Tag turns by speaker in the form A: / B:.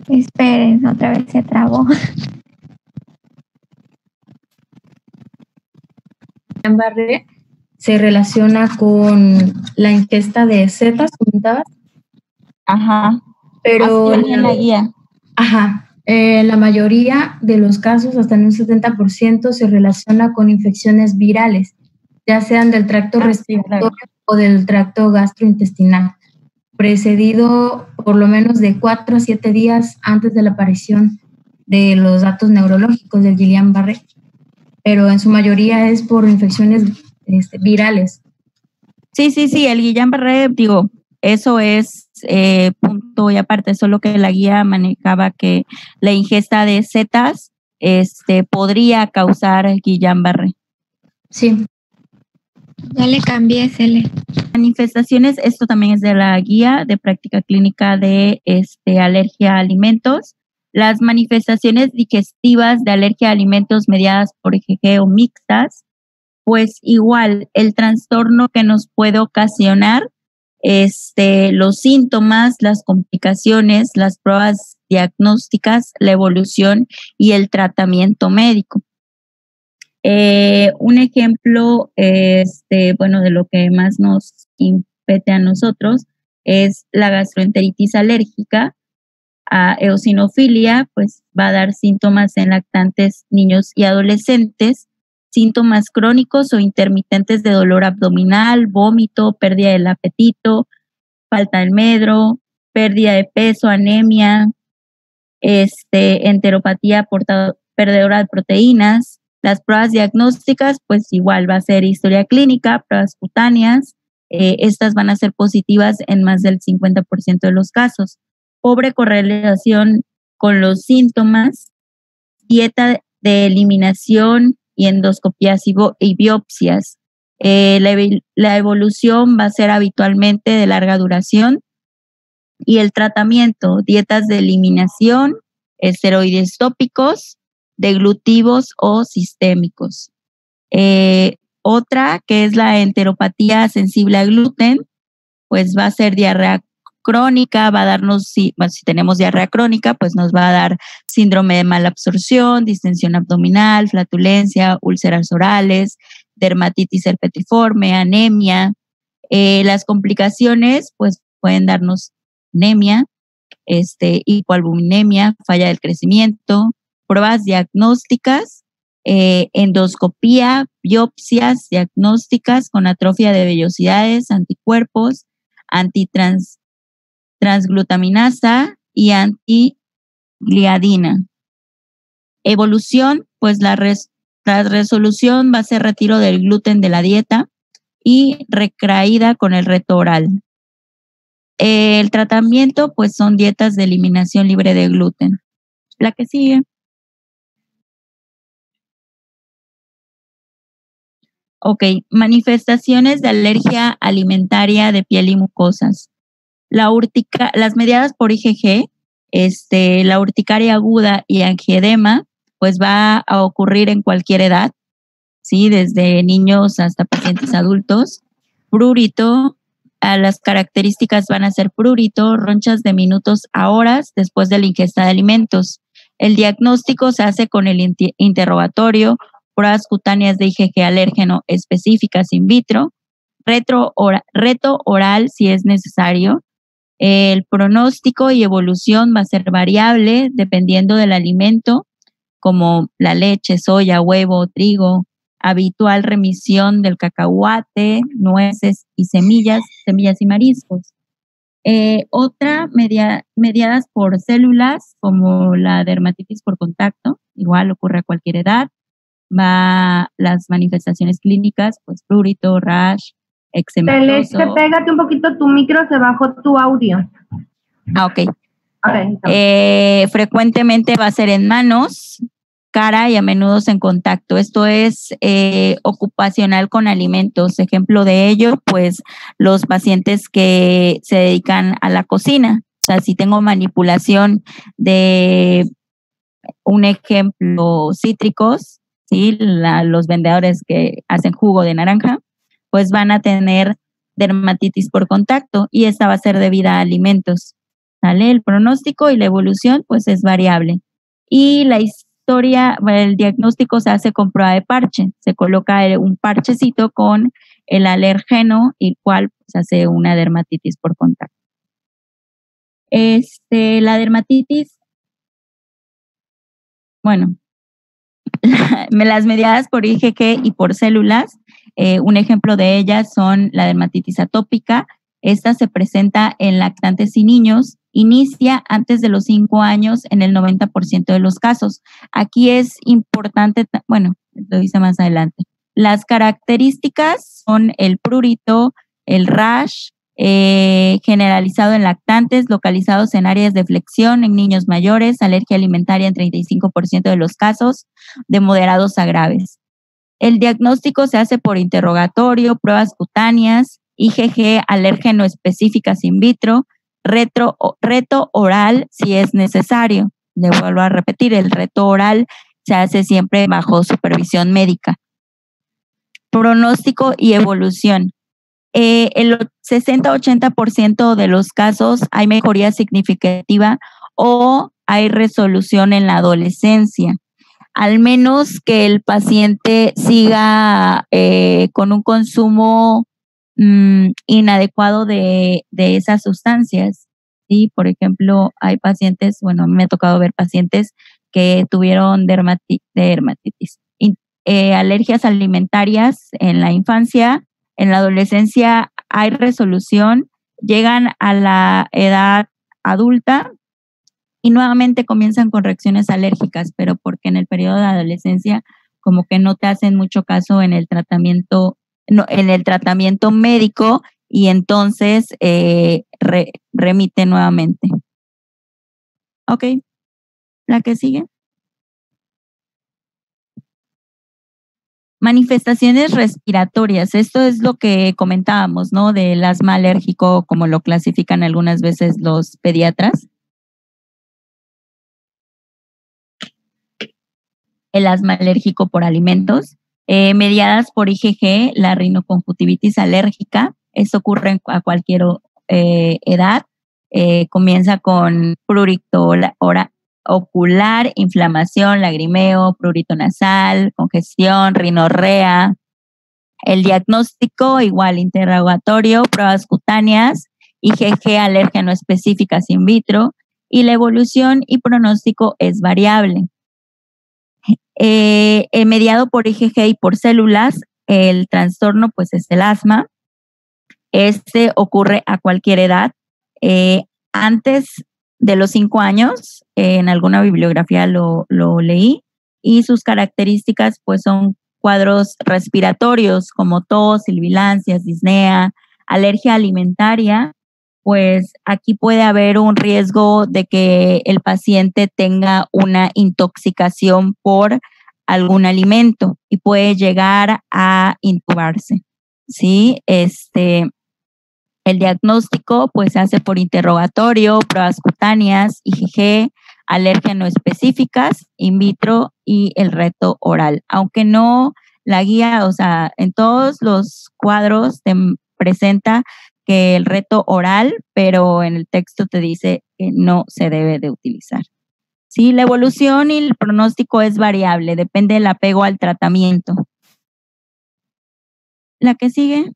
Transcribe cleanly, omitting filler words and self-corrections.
A: Esperen, otra vez se trabó.
B: Guillain-Barré se relaciona con la ingesta de setas, comentabas.
C: Ajá.
B: Pero
C: así venía en la guía.
B: La mayoría de los casos, hasta en un 70%, se relaciona con infecciones virales, ya sean del tracto respiratorio o del tracto gastrointestinal, precedido por lo menos de 4 a 7 días antes de la aparición de los datos neurológicos del Guillain-Barré, pero en su mayoría es por infecciones virales.
C: Sí, el Guillain-Barré, digo, eso es punto y aparte, solo que la guía manejaba que la ingesta de setas podría causar Guillain-Barré.
B: Sí.
A: Ya le cambié, Cele.
C: Manifestaciones, esto también es de la guía de práctica clínica de alergia a alimentos. Las manifestaciones digestivas de alergia a alimentos mediadas por IgG o mixtas, pues igual el trastorno que nos puede ocasionar, los síntomas, las complicaciones, las pruebas diagnósticas, la evolución y el tratamiento médico. Un ejemplo, de lo que más nos impete a nosotros es la gastroenteritis alérgica a eosinofilia, pues va a dar síntomas en lactantes, niños y adolescentes, síntomas crónicos o intermitentes de dolor abdominal, vómito, pérdida del apetito, falta del medro, pérdida de peso, anemia, enteropatía perdedora de proteínas. Las pruebas diagnósticas, pues igual va a ser historia clínica, pruebas cutáneas, estas van a ser positivas en más del 50% de los casos. Pobre correlación con los síntomas, dieta de eliminación y endoscopías y biopsias. La evolución va a ser habitualmente de larga duración y el tratamiento, dietas de eliminación, esteroides tópicos, deglutivos o sistémicos. Otra que es la enteropatía sensible a gluten, pues va a ser diarrea crónica, va a darnos, si tenemos diarrea crónica, pues nos va a dar síndrome de mala absorción, distensión abdominal, flatulencia, úlceras orales, dermatitis herpetiforme, anemia. Las complicaciones, pues pueden darnos anemia, hipoalbuminemia, falla del crecimiento, pruebas diagnósticas, endoscopía, biopsias diagnósticas con atrofia de vellosidades, anticuerpos, transglutaminasa y antigliadina. Evolución, pues la resolución va a ser retiro del gluten de la dieta y recaída con el reto oral. El tratamiento, pues son dietas de eliminación libre de gluten. La que sigue. Ok, manifestaciones de alergia alimentaria de piel y mucosas. Las mediadas por IgG, la urticaria aguda y angioedema, pues va a ocurrir en cualquier edad, ¿sí? Desde niños hasta pacientes adultos. Prurito, las características van a ser prurito, ronchas de minutos a horas después de la ingesta de alimentos. El diagnóstico se hace con el interrogatorio, pruebas cutáneas de IgG alérgeno específicas in vitro, reto oral si es necesario. El pronóstico y evolución va a ser variable dependiendo del alimento, como la leche, soya, huevo, trigo, habitual remisión del cacahuate, nueces y semillas y mariscos. Otra mediadas por células, como la dermatitis por contacto, igual ocurre a cualquier edad. Las manifestaciones clínicas, pues prurito, rash, eczema.
D: Celeste, pégate un poquito tu micro, se bajó tu audio.
C: Ok. Frecuentemente va a ser en manos, cara y a menudo en contacto. Esto es ocupacional con alimentos. Ejemplo de ello, pues los pacientes que se dedican a la cocina. O sea, si tengo manipulación de un ejemplo, cítricos, ¿sí? Los vendedores que hacen jugo de naranja, pues van a tener dermatitis por contacto y esta va a ser debida a alimentos. ¿sale? El pronóstico y la evolución pues es variable. Y la historia, el diagnóstico se hace con prueba de parche. Se coloca un parchecito con el alérgeno, y cual se hace una dermatitis por contacto. La dermatitis, bueno, las mediadas por IgG y por células, un ejemplo de ellas son la dermatitis atópica. Esta se presenta en lactantes y niños, inicia antes de los 5 años en el 90% de los casos. Aquí es importante, bueno, lo dice más adelante. Las características son el prurito, el rash, generalizado en lactantes, localizados en áreas de flexión en niños mayores, alergia alimentaria en 35% de los casos, de moderados a graves. El diagnóstico se hace por interrogatorio, pruebas cutáneas, IgG alérgeno específicas in vitro, reto oral si es necesario. Le vuelvo a repetir, el reto oral se hace siempre bajo supervisión médica. Pronóstico y evolución. El 60-80% de los casos hay mejoría significativa o hay resolución en la adolescencia, al menos que el paciente siga con un consumo inadecuado de esas sustancias. ¿Sí? Por ejemplo, hay pacientes, bueno, me ha tocado ver pacientes que tuvieron dermatitis, alergias alimentarias en la infancia. En la adolescencia hay resolución, llegan a la edad adulta y nuevamente comienzan con reacciones alérgicas, pero porque en el periodo de adolescencia como que no te hacen mucho caso en el tratamiento, médico, y entonces remite nuevamente. Ok, la que sigue. Manifestaciones respiratorias, esto es lo que comentábamos, ¿no? Del asma alérgico, como lo clasifican algunas veces los pediatras. El asma alérgico por alimentos, mediadas por IgG, la rinoconjuntivitis alérgica. Esto ocurre a cualquier edad. Comienza con prurito ocular, inflamación, lagrimeo, prurito nasal, congestión, rinorrea. El diagnóstico, igual, interrogatorio, pruebas cutáneas, IgG alérgeno específicas in vitro, y la evolución y pronóstico es variable. Mediado por IgG y por células, el trastorno pues es el asma. Este ocurre a cualquier edad. Antes de los 5 años, en alguna bibliografía lo leí, y sus características pues son cuadros respiratorios como tos, sibilancias, disnea, alergia alimentaria. Pues aquí puede haber un riesgo de que el paciente tenga una intoxicación por algún alimento y puede llegar a intubarse, ¿sí? El diagnóstico pues se hace por interrogatorio, pruebas cutáneas, IgG, alergia no específicas, in vitro y el reto oral. Aunque no la guía, o sea, en todos los cuadros te presenta que el reto oral, pero en el texto te dice que no se debe de utilizar. Sí, la evolución y el pronóstico es variable, depende del apego al tratamiento. La que sigue.